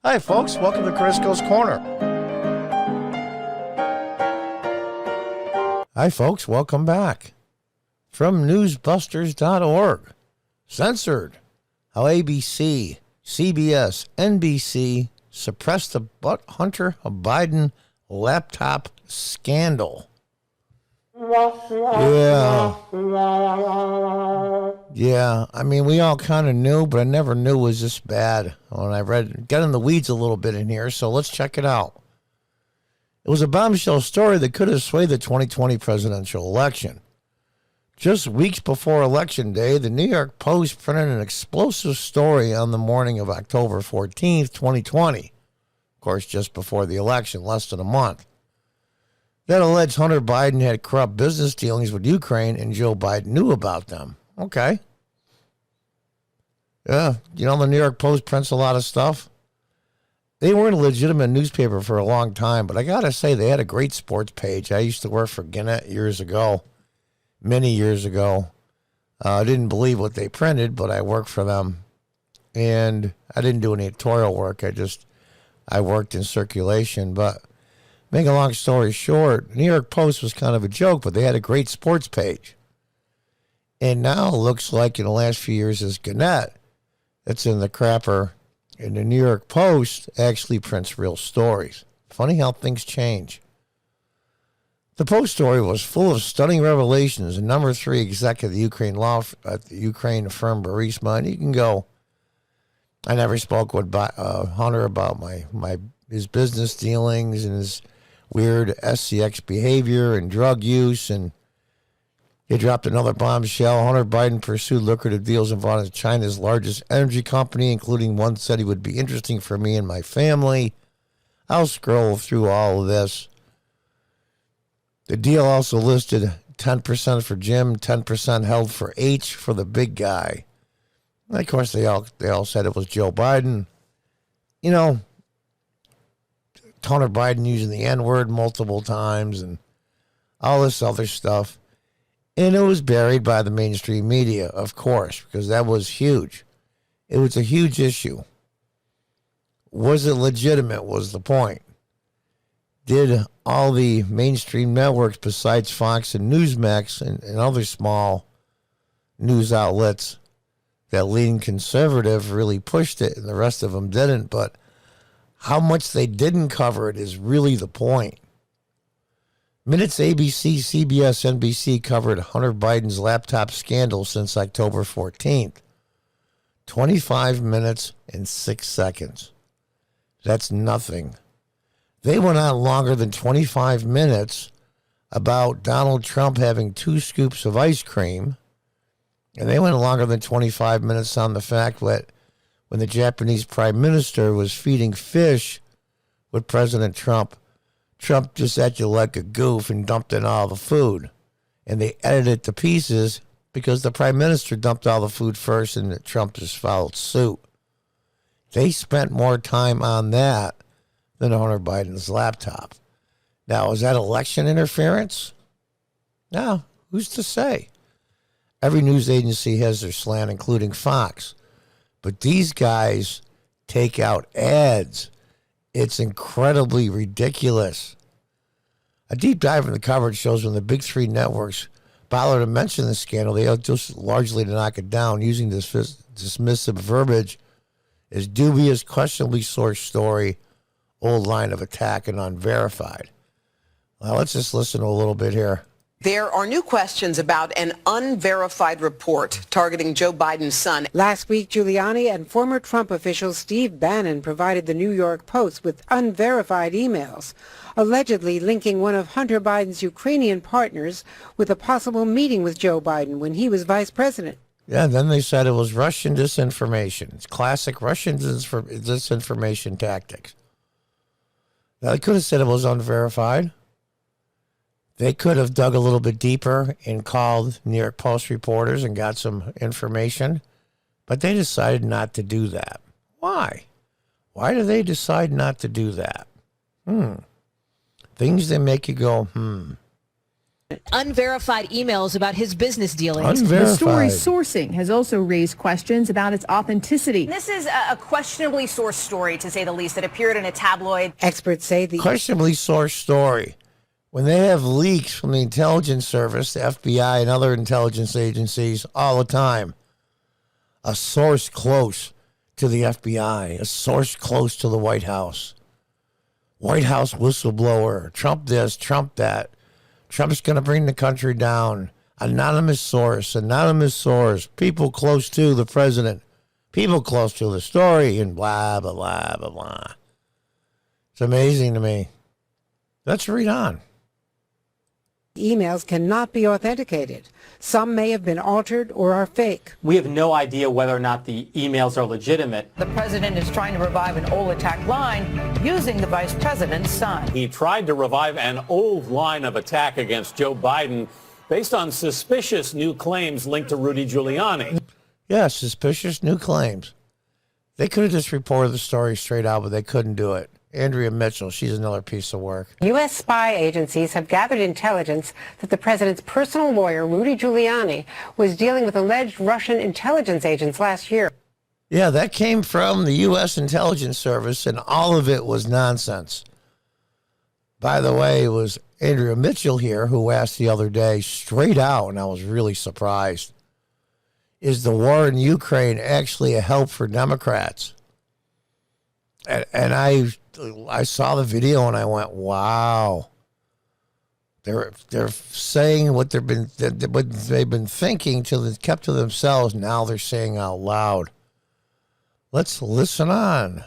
Hi, folks. Welcome to Crisco's Corner. Hi, folks. Welcome back. From newsbusters.org. Censored. How ABC, CBS, NBC suppressed the Hunter Biden laptop scandal. Yeah, I mean, we all kind of knew, but I never knew it was this bad when I got in the weeds a little bit in here, so let's check it out. It was a bombshell story that could have swayed the 2020 presidential election. Just weeks before Election Day, the New York Post printed an explosive story on the morning of October 14th, 2020. Of course, just before the election, less than a month. That alleged Hunter Biden had corrupt business dealings with Ukraine and Joe Biden knew about them. Okay. Yeah, you know, the New York Post prints a lot of stuff. They weren't a legitimate newspaper for a long time, but I got to say they had a great sports page. I used to work for Gannett years ago, many years ago. I didn't believe what they printed, but I worked for them. And I didn't do any editorial work. I worked in circulation, but make a long story short, New York Post was kind of a joke, but they had a great sports page. And now it looks like in the last few years is Gannett that's in the crapper. And the New York Post actually prints real stories. Funny how things change. The Post story was full of stunning revelations. And number 3 exec of the Ukraine Ukraine firm Burisma. And you can go. I never spoke with Hunter about his business dealings and his weird SCX behavior and drug use, and he dropped another bombshell. Hunter Biden pursued lucrative deals involving China's largest energy company, including one said he would be interesting for me and my family. I'll scroll through all of this. The deal also listed 10% for Jim, 10% held for H for the big guy. And of course, they all said it was Joe Biden. You know, Hunter Biden using the N-word multiple times and all this other stuff. And it was buried by the mainstream media, of course, because that was huge. It was a huge issue. Was it legitimate was the point. Did all the mainstream networks besides Fox and Newsmax and other small news outlets that lean conservative really pushed it and the rest of them didn't, but how much they didn't cover it is really the point. Minutes ABC, CBS, NBC covered Hunter Biden's laptop scandal since October 14th. 25 minutes and 6 seconds. That's nothing. They went on longer than 25 minutes about Donald Trump having 2 scoops of ice cream. And they went longer than 25 minutes on the fact that when the Japanese prime minister was feeding fish with President Trump, Trump just acted like a goof and dumped in all the food. And they edited it to pieces because the prime minister dumped all the food first and Trump just followed suit. They spent more time on that than Hunter Biden's laptop. Now, is that election interference? No, who's to say? Every news agency has their slant, including Fox. But these guys take out ads. It's incredibly ridiculous. A deep dive in the coverage shows when the big 3 networks bother to mention the scandal, they just largely to knock it down using this dismissive verbiage as dubious, questionably sourced story, old line of attack, and unverified. Well, let's just listen to a little bit here. There are new questions about an unverified report targeting Joe Biden's son. Last week, Giuliani and former Trump official Steve Bannon provided the New York Post with unverified emails, allegedly linking one of Hunter Biden's Ukrainian partners with a possible meeting with Joe Biden when he was vice president. Yeah, then they said it was Russian disinformation. It's classic Russian disinformation tactics. Now, they could have said it was unverified. They could have dug a little bit deeper and called New York Post reporters and got some information, but they decided not to do that. Why? Why do they decide not to do that? Things that make you go, Unverified emails about his business dealings. Unverified. The story's sourcing has also raised questions about its authenticity. This is a questionably sourced story, to say the least, that appeared in a tabloid. Experts say the Questionably sourced story. When they have leaks from the intelligence service, the FBI and other intelligence agencies all the time, a source close to the FBI, a source close to the White House whistleblower, Trump this, Trump that, Trump's going to bring the country down, anonymous source, people close to the president, people close to the story, and blah, blah, blah, blah, blah. It's amazing to me. Let's read on. emails cannot be authenticated. Some may have been altered or are fake. We have no idea whether or not the emails are legitimate. The president is trying to revive an old attack line using the vice president's son. He tried to revive an old line of attack against Joe Biden based on suspicious new claims linked to Rudy Giuliani. Yeah, suspicious new claims. They could have just reported the story straight out, but they couldn't do it. Andrea Mitchell, she's another piece of work. U.S. spy agencies have gathered intelligence that the president's personal lawyer, Rudy Giuliani, was dealing with alleged Russian intelligence agents last year. Yeah, that came from the U.S. intelligence service, and all of it was nonsense. By the way, it was Andrea Mitchell here who asked the other day straight out, and I was really surprised, is the war in Ukraine actually a help for Democrats? And I saw the video and I went, wow. They're saying what they've been thinking till they kept to themselves. Now they're saying out loud. Let's listen on.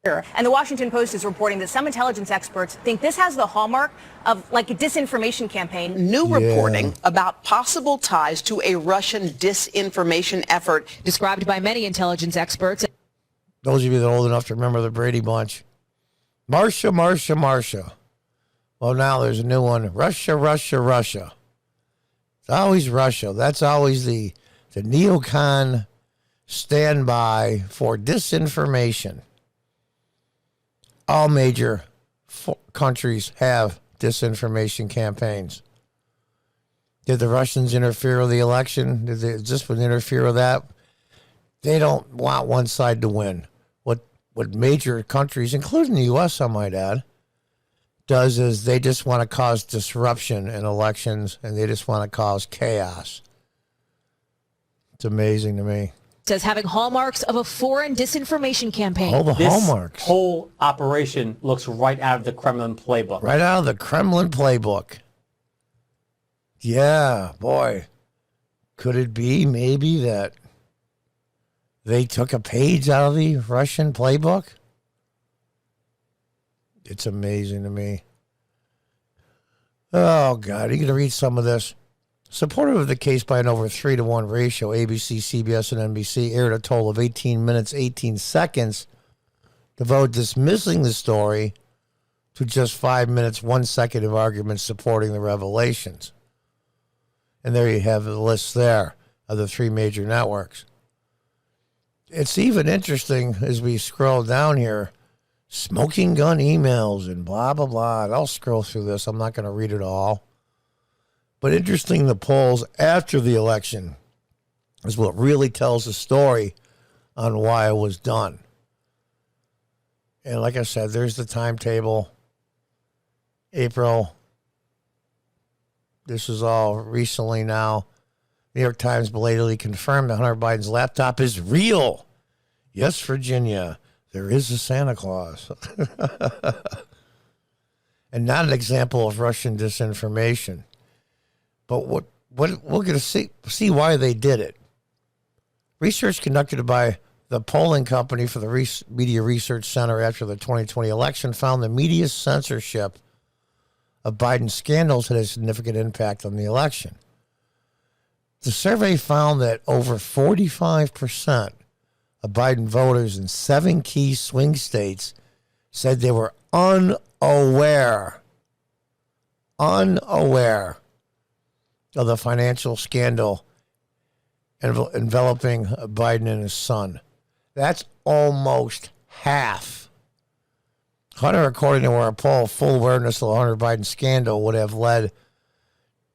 And the Washington Post is reporting that some intelligence experts think this has the hallmark of like a disinformation campaign. New reporting about possible ties to a Russian disinformation effort. Described by many intelligence experts. Those of you that are old enough to remember the Brady Bunch. Marsha. Well, now there's a new one. Russia. It's always Russia. That's always the neocon standby for disinformation. All major countries have disinformation campaigns. Did the Russians interfere with the election? Did they just interfere with that? They don't want one side to win. What major countries, including the U.S., I might add, does is they just want to cause disruption in elections, and they just want to cause chaos. It's amazing to me. Says having hallmarks of a foreign disinformation campaign. All the This hallmarks. whole operation looks right out of the Kremlin playbook. Right out of the Kremlin playbook. Yeah, boy. Could it be maybe that they took a page out of the Russian playbook? It's amazing to me. Oh, God. Are you going to read some of this? Supportive of the case by an over 3-to-1 ratio, ABC, CBS, and NBC aired a total of 18 minutes, 18 seconds, devoted dismissing the story to just 5 minutes, 1 second of arguments supporting the revelations. And there you have the list there of the three major networks. It's even interesting as we scroll down here, smoking gun emails and blah, blah, blah. And I'll scroll through this. I'm not going to read it all. But interesting, the polls after the election is what really tells the story on why it was done. And like I said, there's the timetable. April. This is all recently now. New York Times belatedly confirmed that Hunter Biden's laptop is real. Yes, Virginia, there is a Santa Claus. And not an example of Russian disinformation. But what we're going to see why they did it. Research conducted by the polling company for the Media Research Center after the 2020 election found the media's censorship of Biden's scandals had a significant impact on the election. The survey found that over 45% of Biden voters in 7 key swing states said they were unaware of the financial scandal enveloping Biden and his son. That's almost half. Hunter, according to our poll, full awareness of the Hunter Biden scandal would have led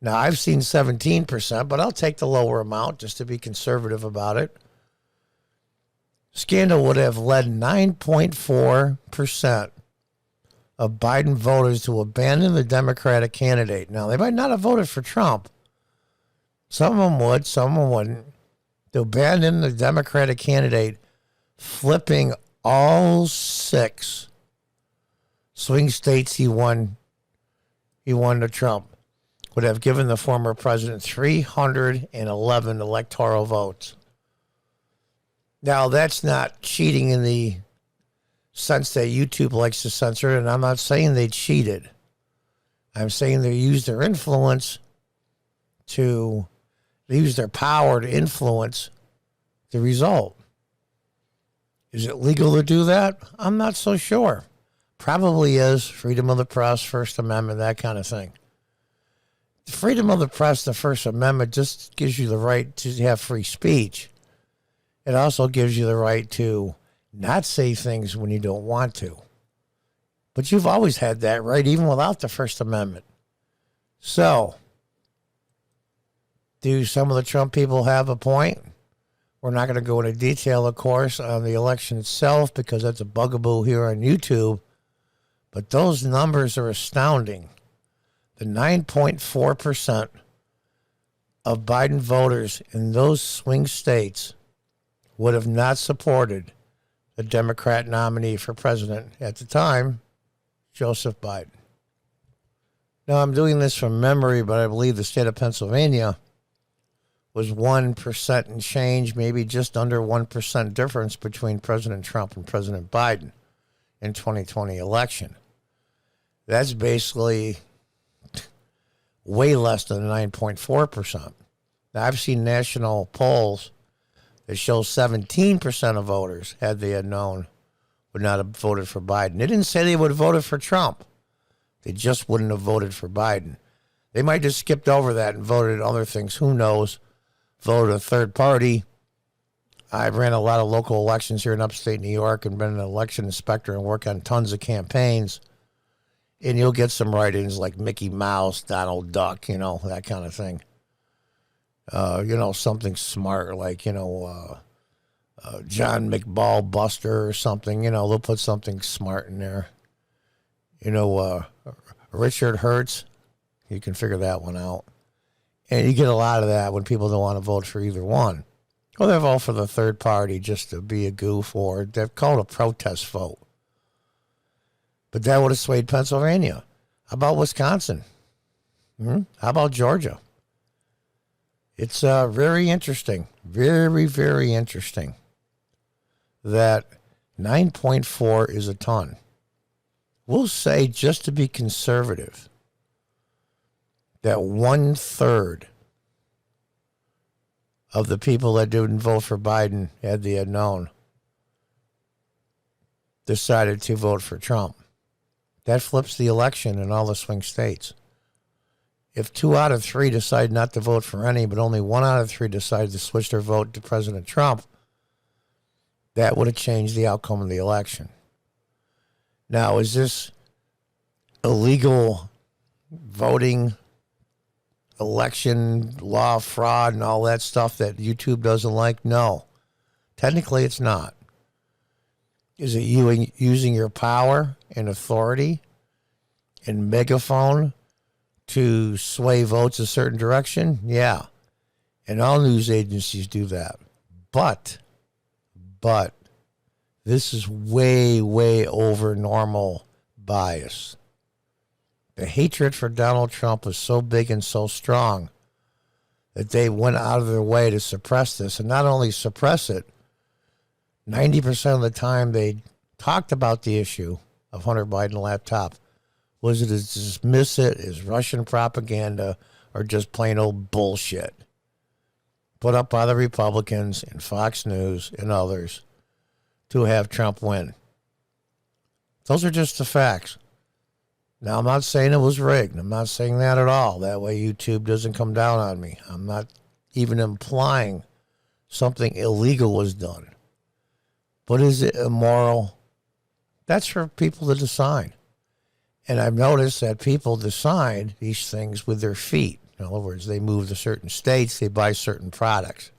Now, I've seen 17%, but I'll take the lower amount just to be conservative about it. Scandal would have led 9.4% of Biden voters to abandon the Democratic candidate. Now, they might not have voted for Trump. Some of them would, some of them wouldn't. To abandon the Democratic candidate, flipping all 6 swing states he won to Trump, would have given the former president 311 electoral votes. Now, that's not cheating in the sense that YouTube likes to censor it, and I'm not saying they cheated. I'm saying they used their influence they used their power to influence the result. Is it legal to do that? I'm not so sure. Probably is. Freedom of the press, First Amendment, that kind of thing. The freedom of the press, the First Amendment, just gives you the right to have free speech. It also gives you the right to not say things when you don't want to. But you've always had that right, even without the First Amendment. So, do some of the Trump people have a point? We're not going to go into detail, of course, on the election itself because that's a bugaboo here on YouTube. But those numbers are astounding. The 9.4% of Biden voters in those swing states would have not supported the Democrat nominee for president at the time, Joseph Biden. Now, I'm doing this from memory, but I believe the state of Pennsylvania was 1% and change, maybe just under 1% difference between President Trump and President Biden in 2020 election. That's basically way less than 9.4%. Now, I've seen national polls that show 17% of voters, had they had known, would not have voted for Biden. They didn't say they would have voted for Trump. They just wouldn't have voted for Biden. They might have skipped over that and voted other things. Who knows? Voted a third party. I ran a lot of local elections here in upstate New York and been an election inspector and work on tons of campaigns. And you'll get some write-ins like Mickey Mouse, Donald Duck, that kind of thing. Something smart like, John McBall Buster or something. They'll put something smart in there. Richard Hertz, you can figure that one out. And you get a lot of that when people don't want to vote for either one. Or they vote for the third party just to be a goof, or they're called a protest vote. But that would have swayed Pennsylvania. How about Wisconsin? How about Georgia? It's very interesting, very, very interesting that 9.4 is a ton. We'll say, just to be conservative, that 1/3 of the people that didn't vote for Biden, had they had known, decided to vote for Trump. That flips the election in all the swing states. If 2 out of 3 decide not to vote for any, but only 1 out of 3 decide to switch their vote to President Trump, that would have changed the outcome of the election. Now, is this illegal voting, election law, fraud, and all that stuff that YouTube doesn't like? No. Technically, it's not. Is it you using your power and authority and megaphone to sway votes a certain direction? Yeah. And all news agencies do that. But this is way, way over normal bias. The hatred for Donald Trump was so big and so strong that they went out of their way to suppress this. And not only suppress it, 90% of the time they talked about the issue of Hunter Biden laptop was it to dismiss it as Russian propaganda or just plain old bullshit put up by the Republicans and Fox News and others to have Trump win. Those are just the facts. Now, I'm not saying it was rigged. I'm not saying that at all. That way YouTube doesn't come down on me. I'm not even implying something illegal was done. But is it immoral? That's for people to decide. And I've noticed that people decide these things with their feet. In other words, they move to certain states, they buy certain products.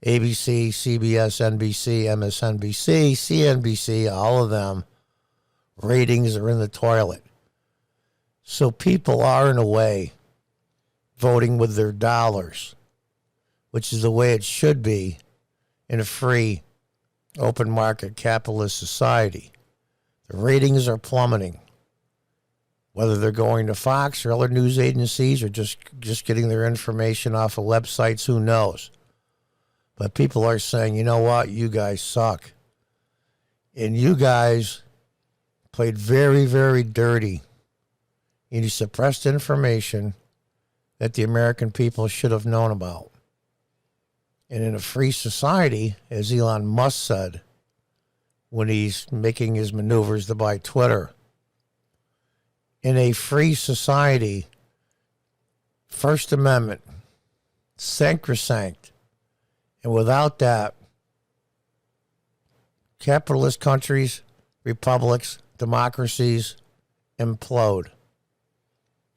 ABC, CBS, NBC, MSNBC, CNBC, all of them, ratings are in the toilet. So people are, in a way, voting with their dollars, which is the way it should be in a free, open market capitalist society. The ratings are plummeting. Whether they're going to Fox or other news agencies or just getting their information off of websites, who knows? But people are saying, you know what, you guys suck. And you guys played very, very dirty. And you suppressed information that the American people should have known about. And in a free society, as Elon Musk said when he's making his maneuvers to buy Twitter, in a free society, First Amendment, sacrosanct. And without that, capitalist countries, republics, democracies implode.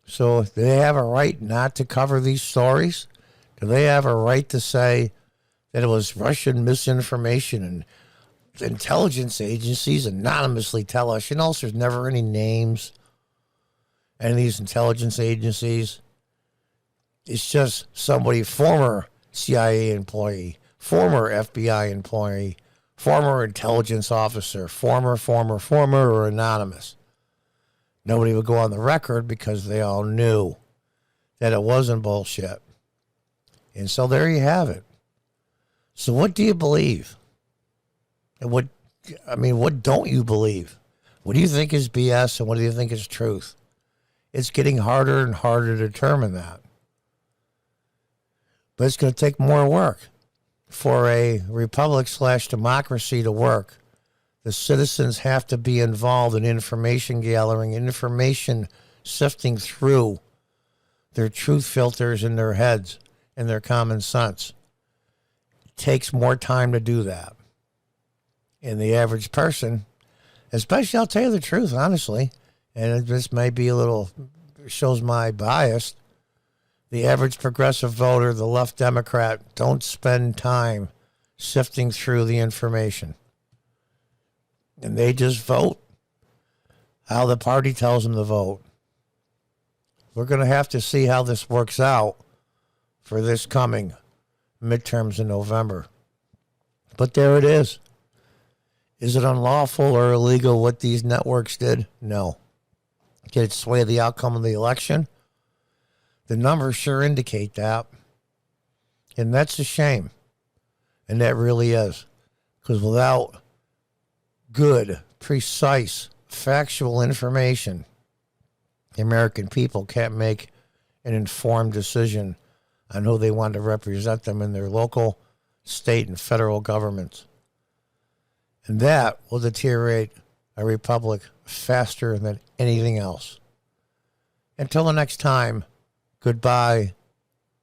So do they have a right not to cover these stories? Do they have a right to say that it was Russian misinformation and intelligence agencies anonymously tell us, you know, there's never any names, any of these intelligence agencies? It's just somebody, former CIA employee, former FBI employee, former intelligence officer, former, or anonymous. Nobody would go on the record because they all knew that it wasn't bullshit. And so there you have it. So what do you believe? And what don't you believe? What do you think is BS and what do you think is truth? It's getting harder and harder to determine that. But it's going to take more work for a republic/democracy to work. The citizens have to be involved in information gathering, information sifting through their truth filters in their heads and their common sense. It takes more time to do that. And the average person, especially, I'll tell you the truth, honestly, and this may be a little, shows my bias, the average progressive voter, the left Democrat, don't spend time sifting through the information. And they just vote how the party tells them to vote. We're going to have to see how this works out for this coming midterms in November. But there it is. Is it unlawful or illegal what these networks did? No. Did it sway the outcome of the election? The numbers sure indicate that. And that's a shame. And that really is. Because without good, precise, factual information, the American people can't make an informed decision on who they want to represent them in their local, state, and federal governments. And that will deteriorate a republic faster than anything else. Until the next time, goodbye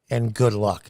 and good luck.